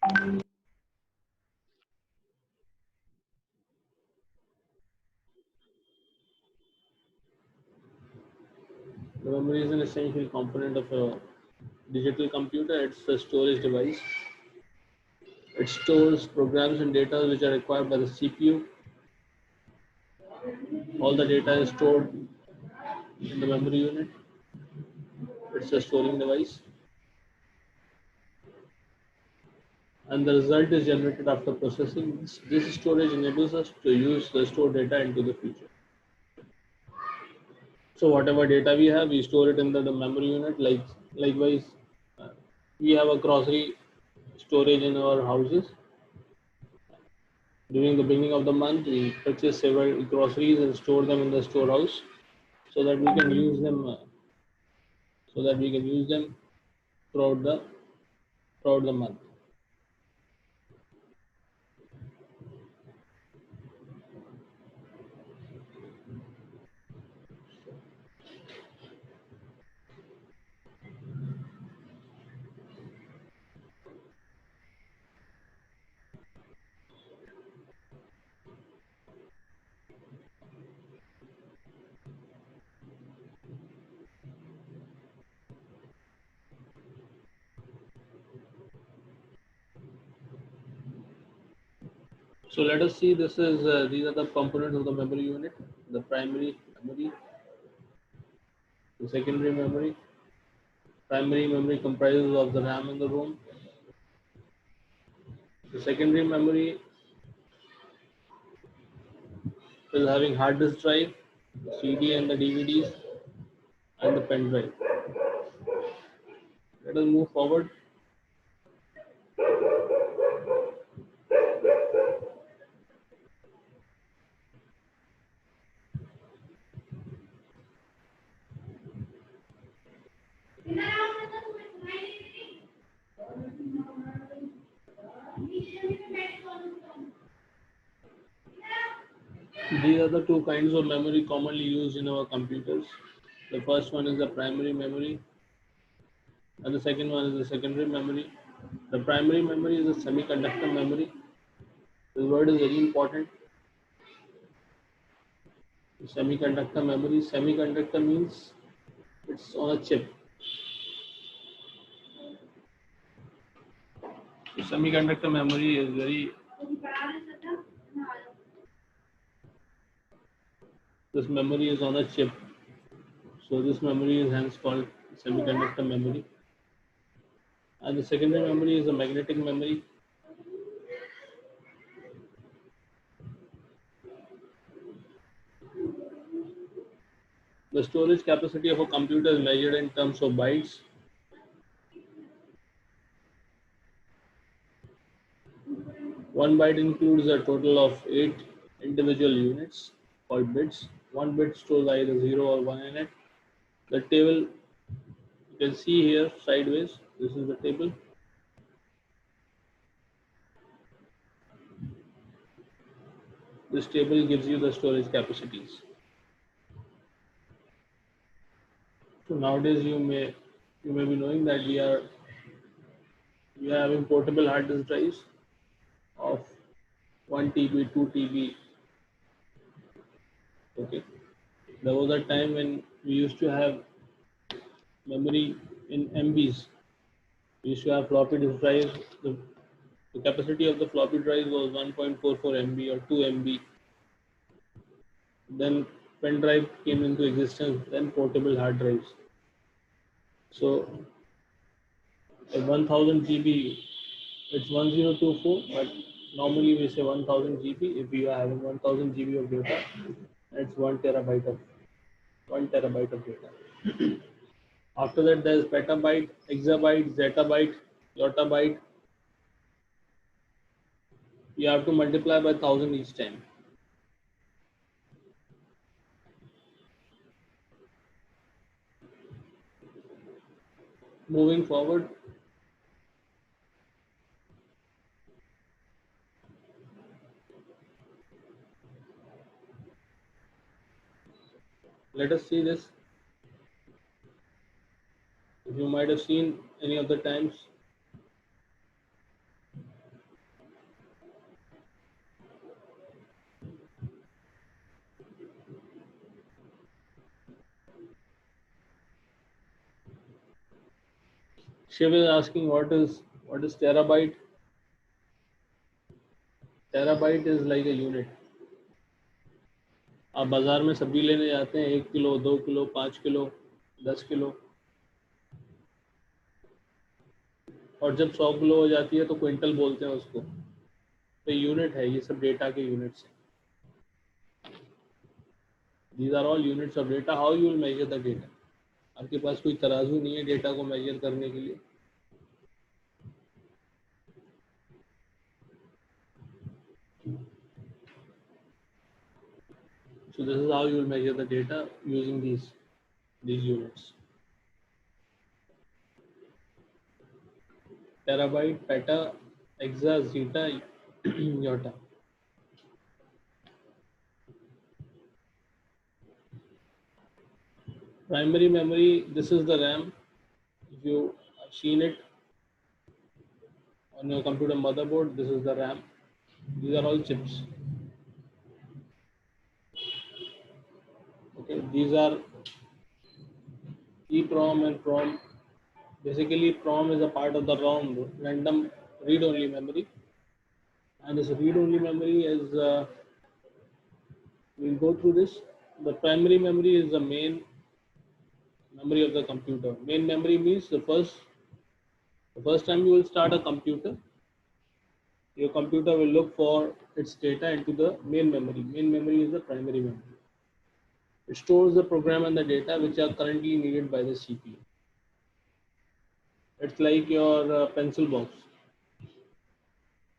The memory is an essential component of a digital computer. It's a storage device. It stores programs and data which are required by the CPU. All the data is stored in the memory unit. It's a storing device. And the result is generated after processing. This storage enables us to use the stored data into the future. So whatever data we have, we store it in the memory unit. Likewise, we have a grocery storage in our houses. During the beginning of the month, we purchase several groceries and store them in the storehouse so that we can use them. Throughout the month. So let us see. These are the components of the memory unit: the primary memory, the secondary memory. Primary memory comprises of the RAM and the ROM. The secondary memory is having hard disk drive, the CD and the DVDs, and the pen drive. Let us move forward. These are the two kinds of memory commonly used in our computers. The first one is the primary memory, and the second one is the secondary memory. The primary memory is a semiconductor memory. This word is very important. Semiconductor memory. Semiconductor means it's on a chip. So semiconductor memory is very. This memory is on a chip. So this memory is hence called semiconductor memory. And the secondary memory is a magnetic memory. The storage capacity of a computer is measured in terms of bytes. One byte includes a total of 8 individual units called bits. One bit stores either 0 or 1 in it. The table you can see here sideways. This is the table. This table gives you the storage capacities. So nowadays you may be knowing that we are having portable hard disk drives of 1 TB, 2 TB. Okay. There was a time when we used to have memory in MBs. We used to have floppy disk drives. The capacity of the floppy drive was 1.44 MB or 2 MB. Then pen drive came into existence, then portable hard drives. So a 1000 GB, it's 1024, but normally we say 1000 GB. If you are having 1000 GB of data, it's 1 terabyte of data. After that, there is petabyte, exabyte, zettabyte, yottabyte. You have to multiply by 1000 each time. Moving forward, let us see this. If you might have seen any of the times, Shiv is asking what is terabyte? Terabyte is like a unit. आप बाजार में सब्जी लेने जाते हैं 1 kilo 2 kilo 5 kilo 10 kilo, और जब 100 kilo हो जाती है तो क्विंटल बोलते हैं उसको। तो यूनिट है, ये सब डेटा के यूनिट्स हैं। These are all units of data. How you will measure the data? आपके पास कोई तराजू नहीं है डेटा को मेजर करने के लिए। So this is how you will measure the data using these units. Terabyte, peta, exa, zeta, iota. Primary memory, this is the RAM. If you have seen it on your computer motherboard, this is the RAM. These are all chips. Okay, these are EEPROM and PROM. Basically, PROM is a part of the ROM, random read-only memory. And this read-only memory is, we'll go through this. The primary memory is the main memory of the computer. Main memory means the first time you will start a computer, your computer will look for its data into the main memory. Main memory is the primary memory. It stores the program and the data which are currently needed by the CPU. It's like your pencil box.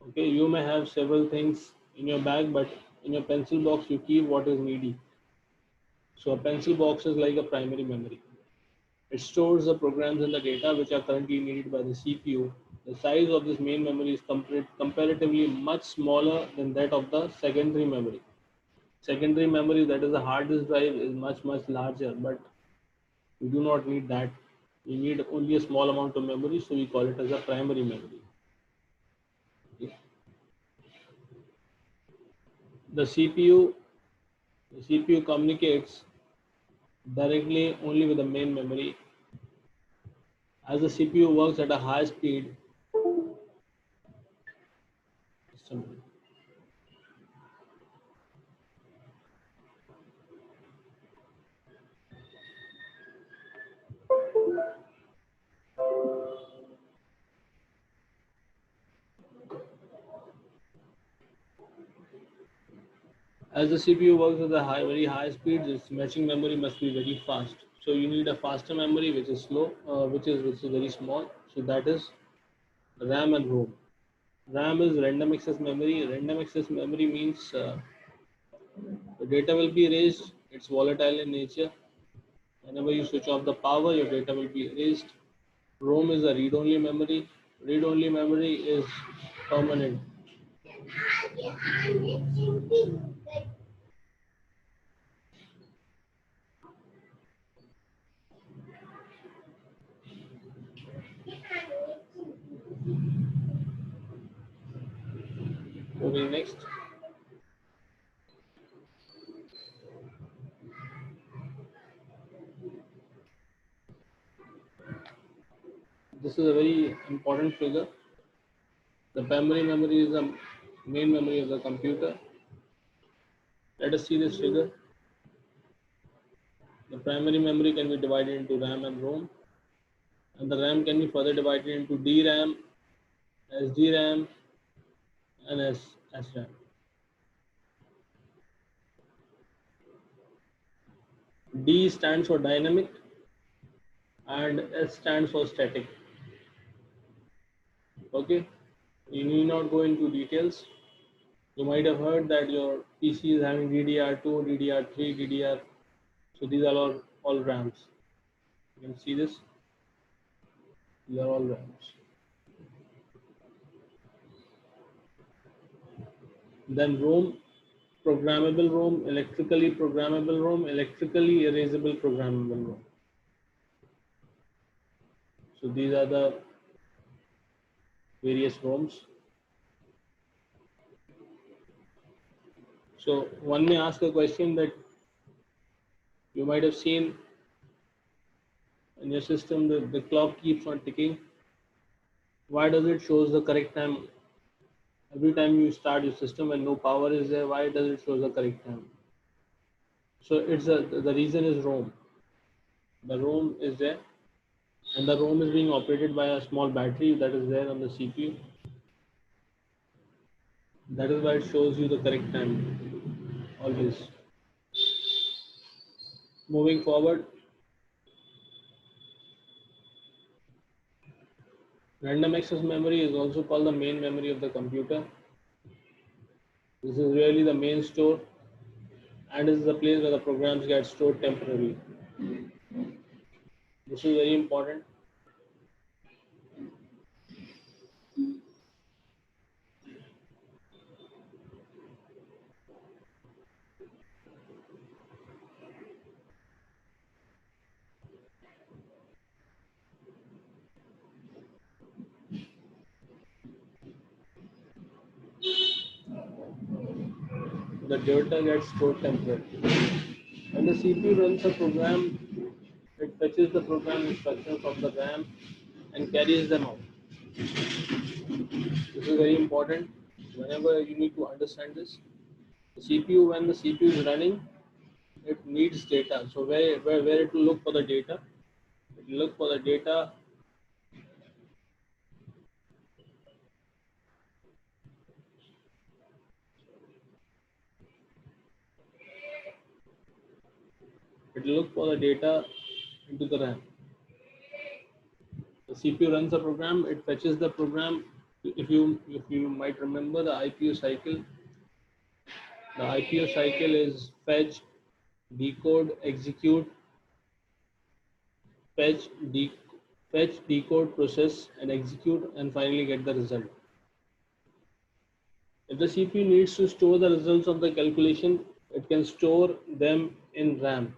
Okay, you may have several things in your bag, but in your pencil box you keep what is needy. So a pencil box is like a primary memory. It stores the programs and the data which are currently needed by the CPU. The size of this main memory is comparatively much smaller than that of the secondary memory. Secondary memory, that is the hard disk drive, is much larger, but you do not need that. You need only a small amount of memory, so we call it as a primary memory. Okay. The CPU communicates directly only with the main memory. As the CPU works at a high speed, as the CPU works at a very high speed, its matching memory must be very fast. So you need a faster memory which is slow, which is very small. So that is RAM and ROM. RAM is random access memory. Random access memory means the data will be erased. It's volatile in nature. Whenever you switch off the power, your data will be erased. ROM is a read-only memory. Read-only memory is permanent. Moving next. This is a very important figure. The primary memory is the main memory of the computer. Let us see this figure. The primary memory can be divided into RAM and ROM, and the RAM can be further divided into DRAM, SDRAM, and SRAM. D stands for dynamic and S stands for static. Okay, you need not go into details. You might have heard that your PC is having DDR2, DDR3, DDR. So these are all RAMs. You can see this. These are all RAMs. Then ROM, programmable ROM, electrically programmable ROM, electrically erasable programmable ROM. So these are the various ROMs. So one may ask a question that you might have seen in your system, the clock keeps on ticking. Why does it shows the correct time every time you start your system and no power is there? Why does it show the correct time? So the reason is ROM. The ROM is there, and the ROM is being operated by a small battery that is there on the CPU. That is why it shows you the correct time always. Moving forward, random access memory is also called the main memory of the computer. This is really the main store and is the place where the programs get stored temporarily. This is very important. The data gets stored temporarily. When the CPU runs a program, it fetches the program instructions from the RAM and carries them out. This is very important. Whenever you need to understand this, the CPU, when the CPU is running, it needs data. So where it will look for the data? It will look for the data. It will look for the data into the RAM. The CPU runs the program. It fetches the program. If you might remember the IPO cycle, the IPO cycle is fetch, decode, execute, fetch, fetch, decode, process, and execute, and finally get the result. If the CPU needs to store the results of the calculation, it can store them in RAM.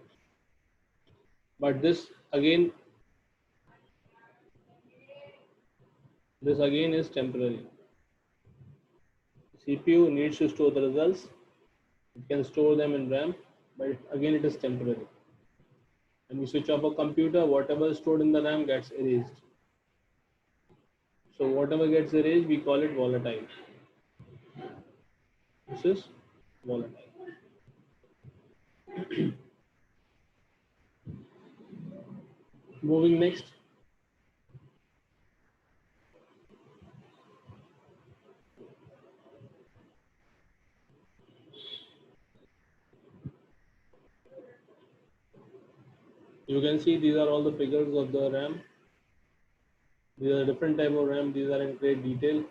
But this again is temporary. CPU needs to store the results. It can store them in RAM, but again it is temporary. When you switch off a computer, whatever is stored in the RAM gets erased. So whatever gets erased, we call it volatile. This is volatile. Moving next. You can see these are all the figures of the RAM. These are different type of RAM. These are in great detail.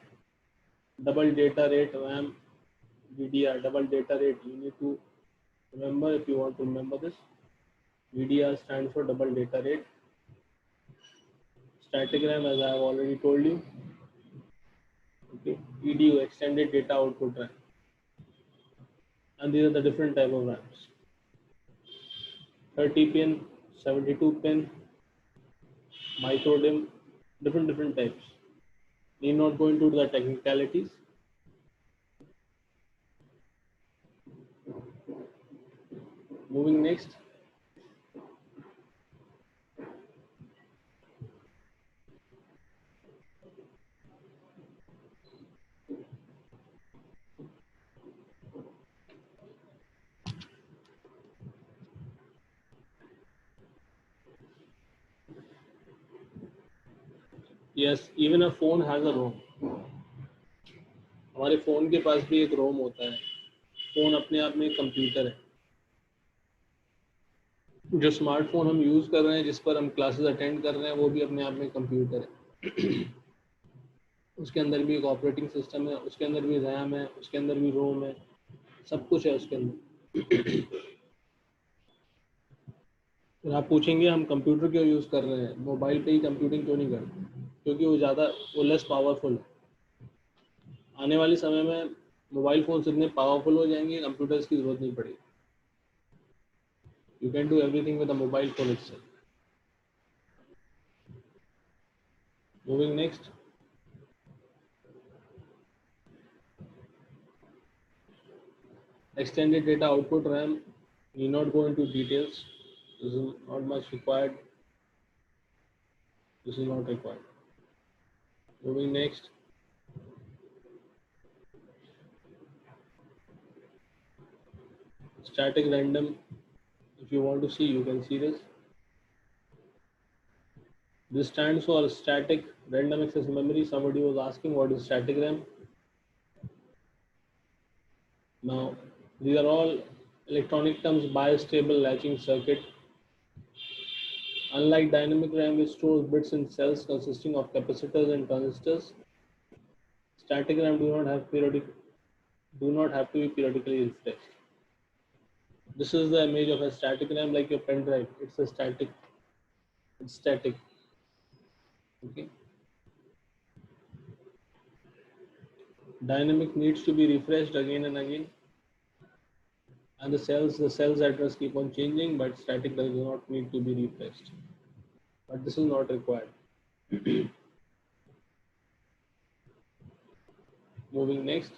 Double data rate RAM, VDR, double data rate. You need to remember if you want to remember this. VDR stands for double data rate. Static RAM, as I have already told you. Okay. EDU, extended data output RAM. And these are the different type of RAMs. 30 pin, 72 pin, micro DIMM, different types. Need not go into the technicalities. Moving next. Yes, even a phone has a ROM. हमारे phone के पास भी एक रोम होता है. Phone अपने आप में एक कंप्यूटर है. जो स्मार्टफोन हम यूज कर रहे हैं, जिस पर हम क्लासेस अटेंड कर रहे हैं, वो भी अपने आप में कंप्यूटर है. उसके अंदर भी एक ऑपरेटिंग सिस्टम है, उसके अंदर भी रैम है, उसके अंदर भी रोम है, सब कुछ है उसके अंदर. फिर आप पूछेंगे हम कंप्यूटर क्यों यूज़ कर रहे हैं, मोबाइल पे ही कंप्यूटिंग क्यों नहीं करते? क्योंकि वो लेस पावरफुल है. आने वाले समय में मोबाइल फ़ोन्स इतने पावरफुल हो जाएंगे, कंप्यूटर्स की ज़रूरत नहीं पड़ेगी. You can do everything with the mobile phone itself. Moving next. Extended data output RAM, need not go into details. This is not much required. This is not required. Moving next. Static random. If you want to see, you can see this. This stands for static random access memory. Somebody was asking what is static RAM. Now, these are all electronic terms: bistable latching circuit. Unlike dynamic RAM, which stores bits in cells consisting of capacitors and transistors, static RAM do not have to be periodically refreshed. This is the image of a static RAM, like your pen drive. It's static. Okay. Dynamic needs to be refreshed again and again, and the cells address keep on changing, but static does not need to be refreshed. But this is not required. Moving next.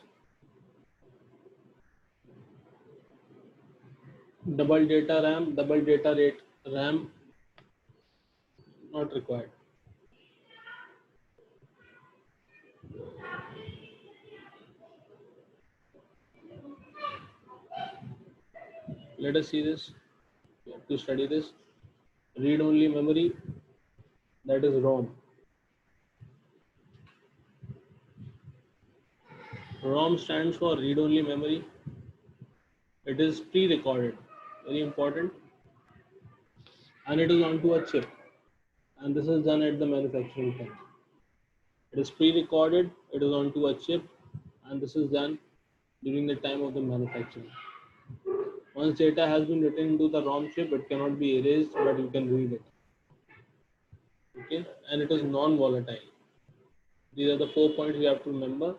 Double data rate RAM, not required. Let us see this. We have to study this. Read-only memory, that is ROM. ROM stands for read-only memory. It is pre-recorded, very important, and it is onto a chip. And this is done at the manufacturing time. It is pre-recorded, it is onto a chip, and this is done during the time of the manufacturing. Once data has been written into the ROM chip, it cannot be erased, but you can read it. Okay, and it is non-volatile. These are the 4 points you have to remember,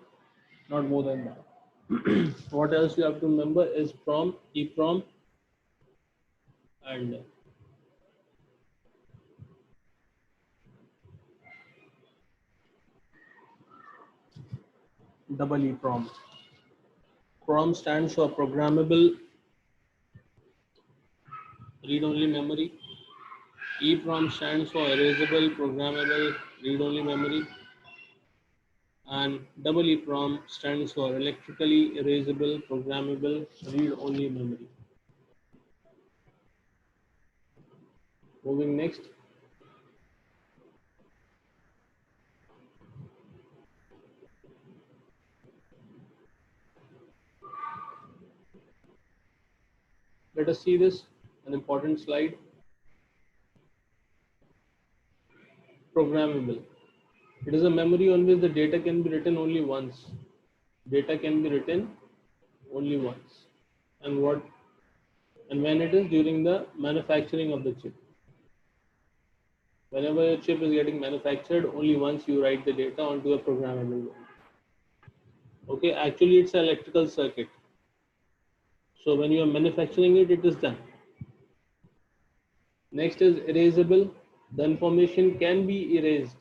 not more than that. What else you have to remember is PROM, EEPROM, and double EEPROM. PROM stands for programmable read-only memory. EEPROM stands for erasable programmable read-only memory. And double EEPROM stands for electrically erasable programmable read-only memory. Moving next. Let us see this, an important slide. Programmable. It is a memory on which the data can be written only once. Data can be written only once. And when it is during the manufacturing of the chip. Whenever a chip is getting manufactured, only once you write the data onto a programmable one. Okay, actually it's an electrical circuit. So when you are manufacturing it, it is done. Next is erasable. The information can be erased,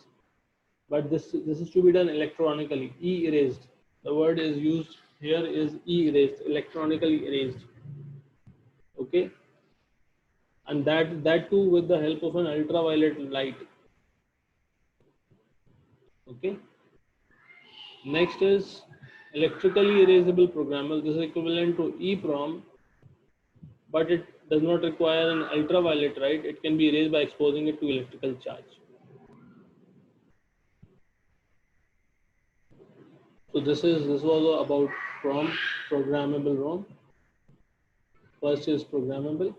but this is to be done electronically. E-erased. The word is used here is e-erased, electronically erased. Okay, and that too with the help of an ultraviolet light. Okay. Next is electrically erasable programmable. This is equivalent to EEPROM, but it does not require an ultraviolet light. It can be erased by exposing it to electrical charge. So this was about PROM, programmable ROM. First is programmable.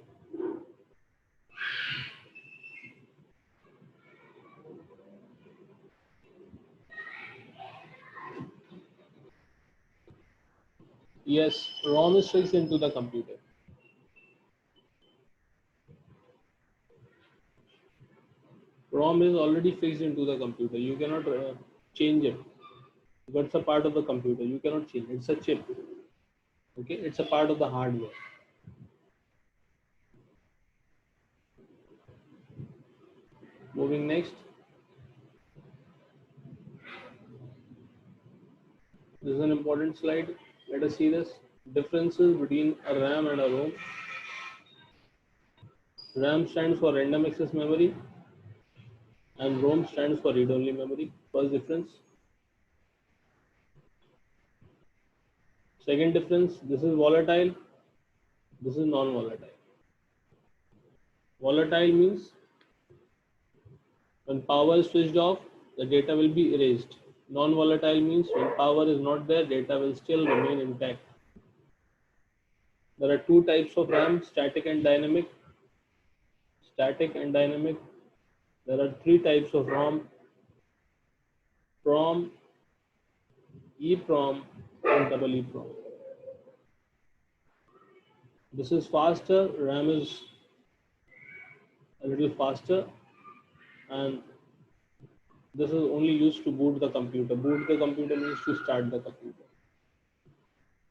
Yes, ROM is fixed into the computer. ROM is already fixed into the computer. You cannot change it. But it's a part of the computer. You cannot change it. It's a chip. Okay, it's a part of the hardware. Moving next. This is an important slide. Let us see this. Differences between a RAM and a ROM. RAM stands for random access memory and ROM stands for read-only memory. First difference. Second difference, this is volatile, this is non-volatile. Volatile means when power is switched off, the data will be erased. Non-volatile means when power is not there, data will still remain intact. There are two types of RAM, static and dynamic. Static and dynamic. There are three types of ROM, PROM, EEPROM, and EEPROM. This is faster, RAM is a little faster, and this is only used to boot the computer. Boot the computer means to start the computer.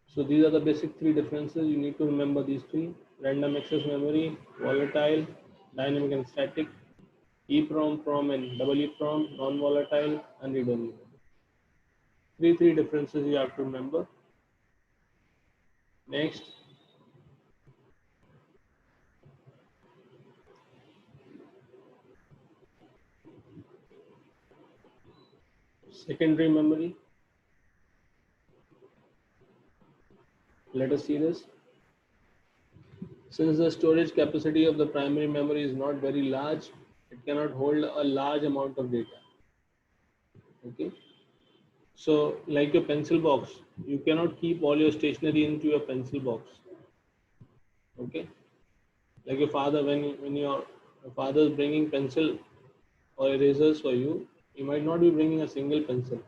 So these are the basic three differences. You need to remember these three: random access memory, volatile, dynamic and static, EEPROM, PROM, and EEPROM, non-volatile, and read-only. Three differences you have to remember. Next, secondary memory. Let us see this. Since the storage capacity of the primary memory is not very large, it cannot hold a large amount of data. Okay. So, like your pencil box, you cannot keep all your stationery into your pencil box. Okay. Like your father, when your father is bringing pencil or erasers for you, he might not be bringing a single pencil.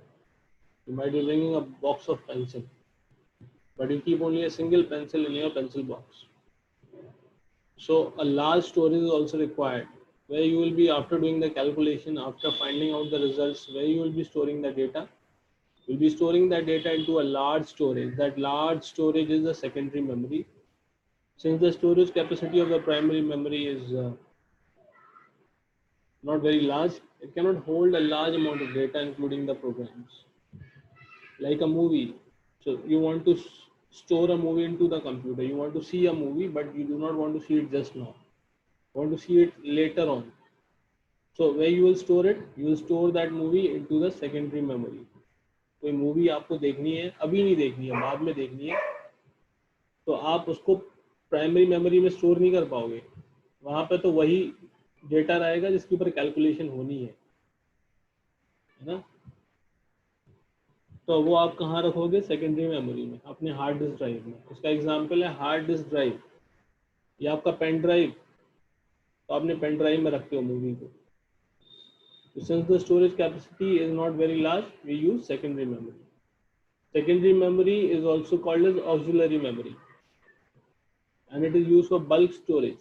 You might be bringing a box of pencil, but you keep only a single pencil in your pencil box. So a large storage is also required, where you will be, after doing the calculation, after finding out the results, where you will be storing the data. You'll be storing that data into a large storage. That large storage is the secondary memory. Since the storage capacity of the primary memory is not very large, it cannot hold a large amount of data, including the programs. Like a movie, so you want to store a movie into the computer. You want to see a movie, but you do not want to see it just now. You want to see it later on. So where you will store it? You will store that movie into the secondary memory. कोई movie आपको देखनी है, अभी नहीं देखनी है, बाद में देखनी है, तो आप उसको प्राइमरी मेमोरी में स्टोर नहीं कर पाओगे. वहाँ पे तो वही डेटा रहेगा जिसके ऊपर कैलकुलेशन होनी है ना. तो वो आप कहाँ रखोगे? सेकेंडरी मेमोरी में, अपने हार्ड डिस्क ड्राइव में. उसका एग्जांपल है हार्ड डिस्क ड्राइव या आपका पेन ड्राइव. तो आपने पेन ड्राइव में रखते हो मूवी को. Since the storage capacity is not very large, we use secondary memory. Secondary memory is also called as auxiliary memory, and it is used for bulk storage.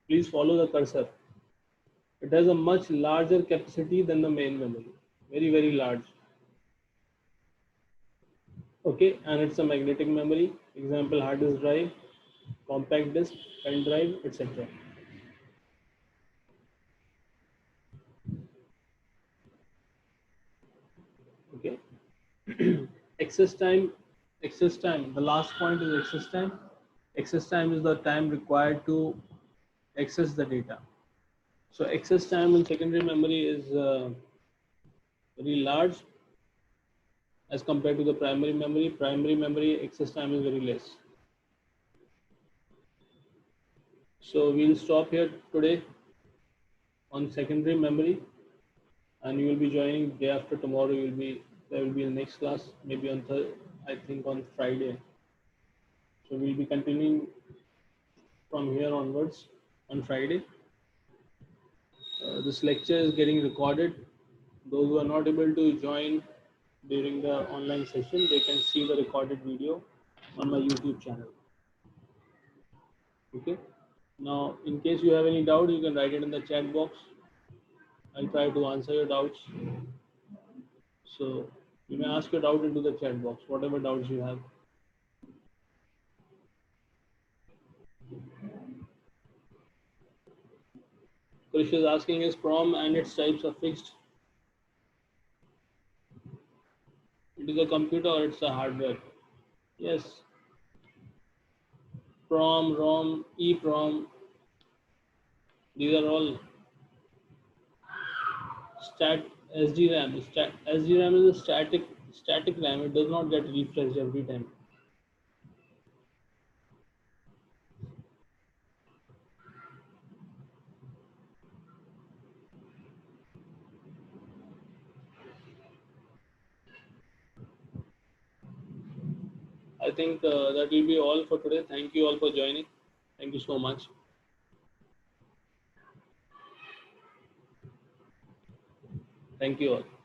Please follow the cursor. It has a much larger capacity than the main memory, very large. Okay, and it's a magnetic memory. Example: hard disk drive, compact disk, pen drive, etc. Okay. Access time. The last point is access time. Access time is the time required to access the data. So access time in secondary memory is very large as compared to the primary memory. Primary memory access time is very less. So we'll stop here today on secondary memory, and you will be joining day after tomorrow. There will be the next class, maybe on I think on Friday. So we'll be continuing from here onwards on Friday. This lecture is getting recorded. Those who are not able to join during the online session, they can see the recorded video on my YouTube channel. Okay. Now, in case you have any doubt, you can write it in the chat box. I'll try to answer your doubts. So you may ask your doubt into the chat box, whatever doubts you have. Krish is asking, is PROM and its types are fixed? It is a computer or it's a hardware? Yes. PROM, ROM, EEPROM, these are all SDRAM. SDRAM is a static RAM. It does not get refreshed every time. I think that will be all for today. Thank you all for joining. Thank you so much. Thank you all.